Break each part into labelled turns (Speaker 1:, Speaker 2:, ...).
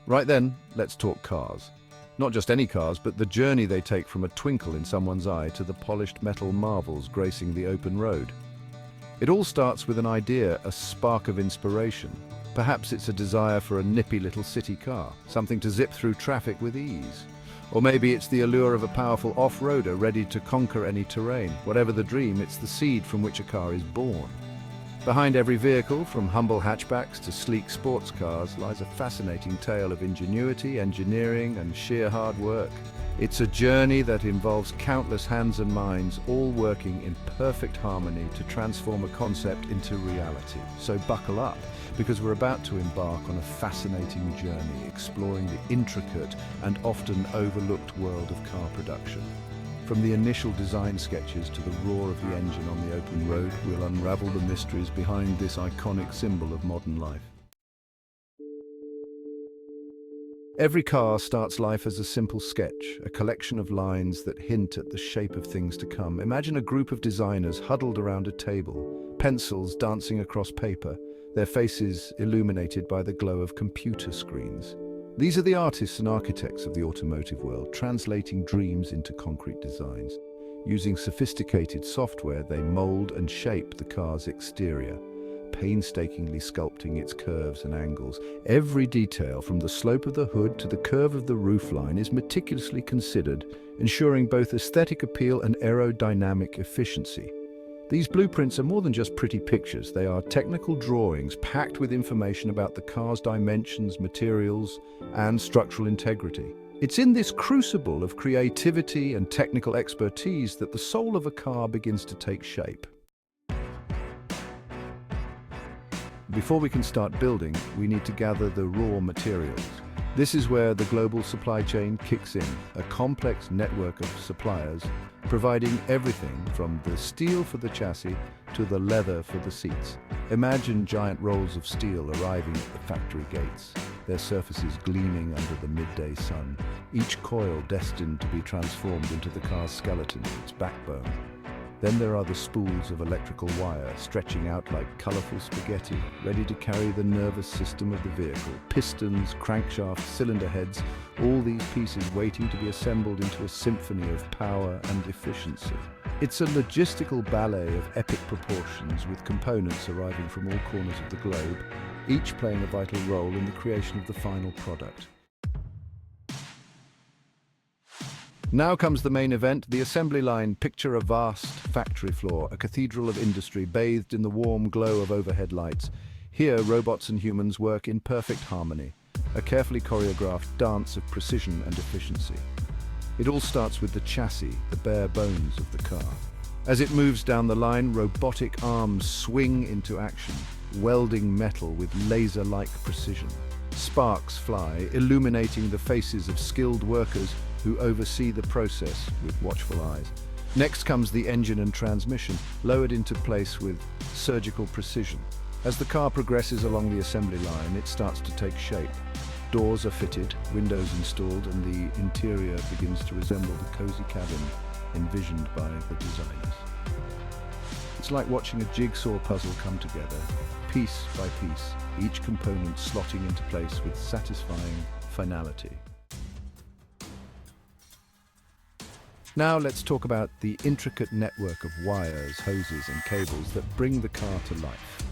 Speaker 1: Right then, let's talk cars. Not just any cars, but the journey they take from a twinkle in someone's eye to the polished metal marvels gracing the open road. It all starts with an idea, a spark of inspiration. Perhaps it's a desire for a nippy little city car, something to zip through traffic with ease. Or maybe it's the allure of a powerful off-roader ready to conquer any terrain. Whatever the dream, it's the seed from which a car is born. Behind every vehicle, from humble hatchbacks to sleek sports cars, lies a fascinating tale of ingenuity, engineering, and sheer hard work. It's a journey that involves countless hands and minds, all working in perfect harmony to transform a concept into reality. So buckle up, because we're about to embark on a fascinating journey, exploring the intricate and often overlooked world of car production. From the initial design sketches to the roar of the engine on the open road, we'll unravel the mysteries behind this iconic symbol of modern life. Every car starts life as a simple sketch, a collection of lines that hint at the shape of things to come. Imagine a group of designers huddled around a table, pencils dancing across paper, their faces illuminated by the glow of computer screens. These are the artists and architects of the automotive world, translating dreams into concrete designs. Using sophisticated software, they mold and shape the car's exterior, painstakingly sculpting its curves and angles. Every detail, from the slope of the hood to the curve of the roofline, is meticulously considered, ensuring both aesthetic appeal and aerodynamic efficiency. These blueprints are more than just pretty pictures. They are technical drawings packed with information about the car's dimensions, materials, and structural integrity. It's in this crucible of creativity and technical expertise that the soul of a car begins to take shape. Before we can start building, we need to gather the raw materials. This is where the global supply chain kicks in, a complex network of suppliers providing everything from the steel for the chassis to the leather for the seats. Imagine giant rolls of steel arriving at the factory gates, their surfaces gleaming under the midday sun, each coil destined to be transformed into the car's skeleton, its backbone. Then there are the spools of electrical wire stretching out like colorful spaghetti, ready to carry the nervous system of the vehicle. Pistons, crankshafts, cylinder heads, all these pieces waiting to be assembled into a symphony of power and efficiency. It's a logistical ballet of epic proportions, with components arriving from all corners of the globe, each playing a vital role in the creation of the final product. Now comes the main event, the assembly line. Picture a vast factory floor, a cathedral of industry bathed in the warm glow of overhead lights. Here, robots and humans work in perfect harmony, a carefully choreographed dance of precision and efficiency. It all starts with the chassis, the bare bones of the car. As it moves down the line, robotic arms swing into action, welding metal with laser-like precision. Sparks fly, illuminating the faces of skilled workers who oversee the process with watchful eyes. Next comes the engine and transmission, lowered into place with surgical precision. As the car progresses along the assembly line, it starts to take shape. Doors are fitted, windows installed, and the interior begins to resemble the cozy cabin envisioned by the designers. It's like watching a jigsaw puzzle come together, piece by piece, each component slotting into place with satisfying finality. Now let's talk about the intricate network of wires, hoses, and cables that bring the car to life.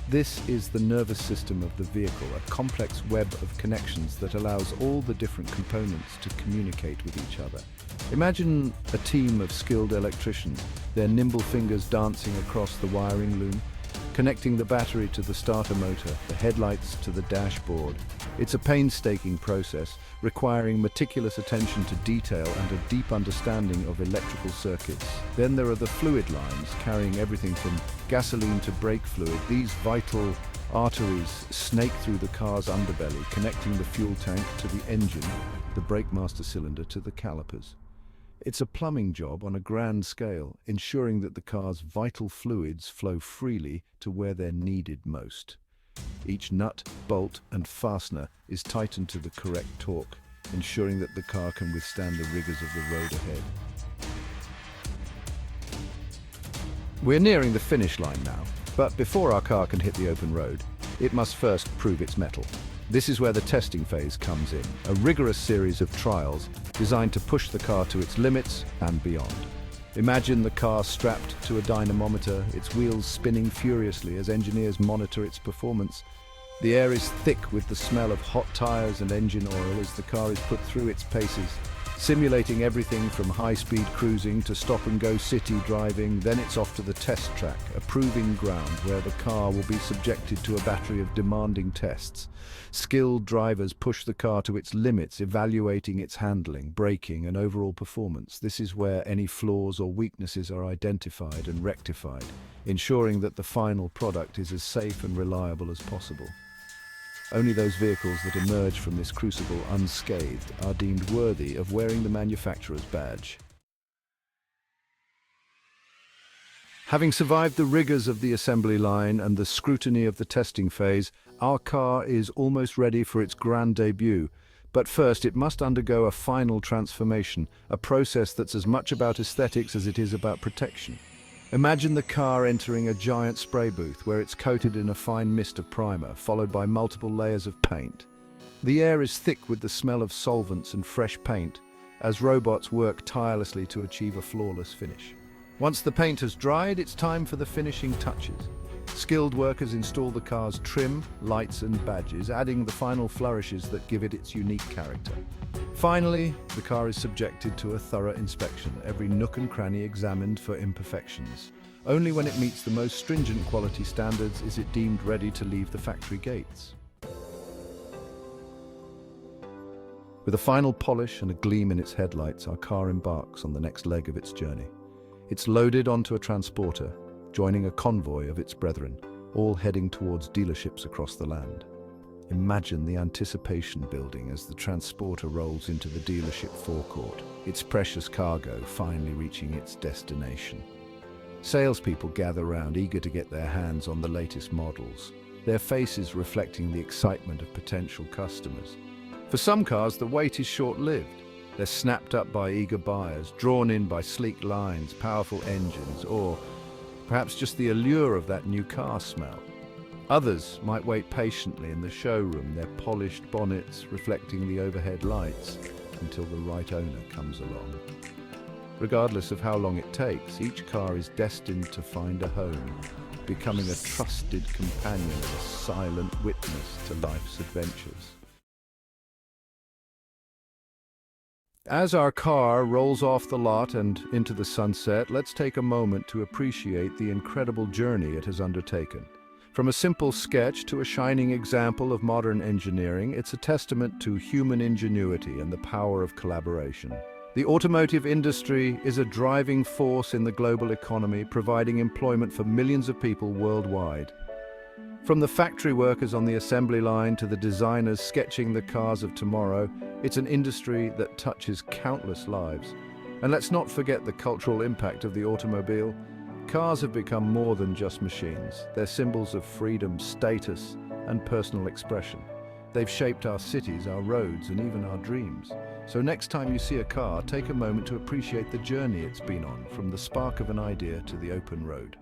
Speaker 1: This is the nervous system of the vehicle, a complex web of connections that allows all the different components to communicate with each other. Imagine a team of skilled electricians, their nimble fingers dancing across the wiring loom, connecting the battery to the starter motor, the headlights to the dashboard. It's a painstaking process, requiring meticulous attention to detail and a deep understanding of electrical circuits. Then there are the fluid lines, carrying everything from gasoline to brake fluid. These vital arteries snake through the car's underbelly, connecting the fuel tank to the engine, the brake master cylinder to the calipers. It's a plumbing job on a grand scale, ensuring that the car's vital fluids flow freely to where they're needed most. Each nut, bolt, and fastener is tightened to the correct torque, ensuring that the car can withstand the rigors of the road ahead. We're nearing the finish line now, but before our car can hit the open road, it must first prove its mettle. This is where the testing phase comes in, a rigorous series of trials designed to push the car to its limits and beyond. Imagine the car strapped to a dynamometer, its wheels spinning furiously as engineers monitor its performance. The air is thick with the smell of hot tires and engine oil as the car is put through its paces, simulating everything from high-speed cruising to stop-and-go city driving. Then it's off to the test track, a proving ground where the car will be subjected to a battery of demanding tests. Skilled drivers push the car to its limits, evaluating its handling, braking, and overall performance. This is where any flaws or weaknesses are identified and rectified, ensuring that the final product is as safe and reliable as possible. Only those vehicles that emerge from this crucible unscathed are deemed worthy of wearing the manufacturer's badge. Having survived the rigors of the assembly line and the scrutiny of the testing phase, our car is almost ready for its grand debut. But first, it must undergo a final transformation, a process that's as much about aesthetics as it is about protection. Imagine the car entering a giant spray booth where it's coated in a fine mist of primer, followed by multiple layers of paint. The air is thick with the smell of solvents and fresh paint, as robots work tirelessly to achieve a flawless finish. Once the paint has dried, it's time for the finishing touches. Skilled workers install the car's trim, lights and badges, adding the final flourishes that give it its unique character. Finally, the car is subjected to a thorough inspection, every nook and cranny examined for imperfections. Only when it meets the most stringent quality standards is it deemed ready to leave the factory gates. With a final polish and a gleam in its headlights, our car embarks on the next leg of its journey. It's loaded onto a transporter, joining a convoy of its brethren, all heading towards dealerships across the land. Imagine the anticipation building as the transporter rolls into the dealership forecourt, its precious cargo finally reaching its destination. Salespeople gather around, eager to get their hands on the latest models, their faces reflecting the excitement of potential customers. For some cars, the wait is short-lived. They're snapped up by eager buyers, drawn in by sleek lines, powerful engines, or perhaps just the allure of that new car smell. Others might wait patiently in the showroom, their polished bonnets reflecting the overhead lights until the right owner comes along. Regardless of how long it takes, each car is destined to find a home, becoming a trusted companion, a silent witness to life's adventures. As our car rolls off the lot and into the sunset, let's take a moment to appreciate the incredible journey it has undertaken. From a simple sketch to a shining example of modern engineering, it's a testament to human ingenuity and the power of collaboration. The automotive industry is a driving force in the global economy, providing employment for millions of people worldwide. From the factory workers on the assembly line to the designers sketching the cars of tomorrow, it's an industry that touches countless lives. And let's not forget the cultural impact of the automobile. Cars have become more than just machines. They're symbols of freedom, status, and personal expression. They've shaped our cities, our roads, and even our dreams. So next time you see a car, take a moment to appreciate the journey it's been on, from the spark of an idea to the open road.